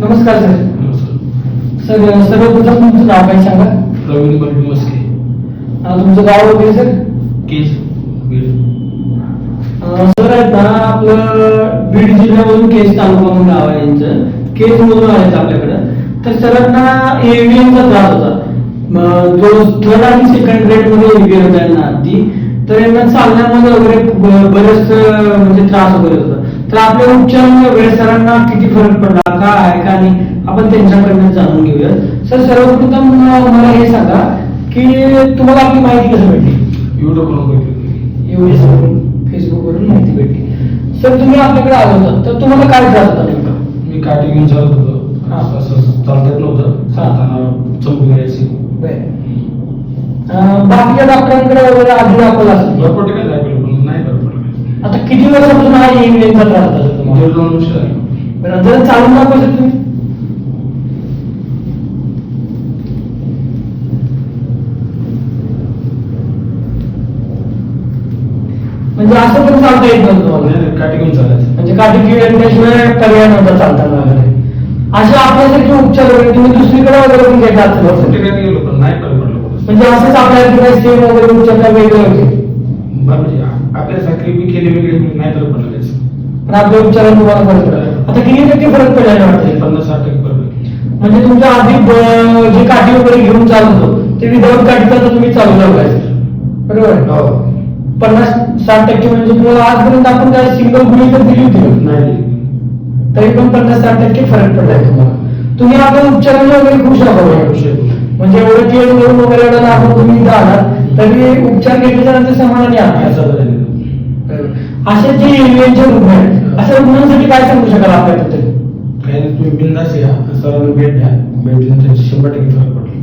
नमस्कार सर. नमस्कार. सर सर्वप्रथम तुमचं नाव काय सांगा. प्रवीण बंटी मस्के. तुमचं गाव वगैरे सर. केज बीड. सर आहेत ना आपलं बीड जिल्ह्यामधून केज तालुका म्हणून गाव आहे यांचं. केज मधून आहेत आपल्याकडं. तर सरांना एव्हीएमचा त्रास होता. जो थर्ड आणि सेकंड ग्रेड मध्ये एव्हीएम होता यांना आधी. तर यांना चालण्यामध्ये वगैरे बरेच म्हणजे त्रास वगैरे होता. तर आपल्या उपचार वगैरे सरांना किती फरक पडला का आहे का नाही आपण त्यांच्याकडनं जाणून घेऊया. सर सर्वप्रथम मला हे सांगा की तुम्हाला आपली माहिती कसं भेटली. फेसबुक वरून माहिती भेटली. सर तुम्ही आपल्याकडे आलो होता तर तुम्हाला काय त्रास होता नेमका. मी काठी घेऊन चालत होतो. असं चालता येत नव्हतं. चालताना चमकून यायची. बाकीच्या डॉक्टरांकडे वगैरे आधी दाखवला असेल. भरपूर ठिकाणी दाखवलं पण नाही बरं पडलं. आता किती वर्षापासून हा एव्हीएमचा त्रास होता सर तुम्हाला. 1.5-2 वर्ष झाली. बरं जरा चालून दाखवा सर तुम्ही. म्हणजे असं पण चालता येत नव्हतं तुम्हाला. काठी घेऊन चालायचं. म्हणजे काठी घेतल्याशिवाय पर्याय नव्हता चालताना वगैरे. असे आपल्यासारखे उपचार वगैरे तुम्ही दुसरीकडे वगैरे पण घेतात. भरपूर ठिकाणी गेलो पण नाही बरं पडलं. म्हणजे असंच आपल्याला सेम वगैरे उपचार वेगळे होते. म्हणजे आपल्यासारखी मी केली वेगळी नाही बरं पडलं त्याचं. पण आपल्या उपचारात तुम्हाला फरक पडला. आता किती टक्के फरक पडला वाटते. 50-60% फरक. म्हणजे तुमच्या आधी जे काठी वगैरे घेऊन चालत होतो ते विदाऊट काठीचा तर तुम्ही चालू लावलाय बरोबर. हो. 50-60% म्हणजे तुम्हाला आजपर्यंत आपण काय सिंगल गुळी तर दिली होती नाही. तरी पण 50-60% फरक पडलाय तुम्हाला. तुम्ही आपल्या उपचाराला वगैरे खुश आहात. म्हणजे एवढं केस वरून वगैरे एवढं आपण तुम्ही इथं आलात तरी उपचार घेतल्याच्या नंतर समाधानी आहात. असे जे एव्हीएमचे रुग्ण आहेत अशा रुग्णांसाठी काय सांगू शकाल आपल्याबद्दल. काही तुम्ही बिंदास या. सरांना भेट द्या. भेटल्यानंतर 100% फरक पडला.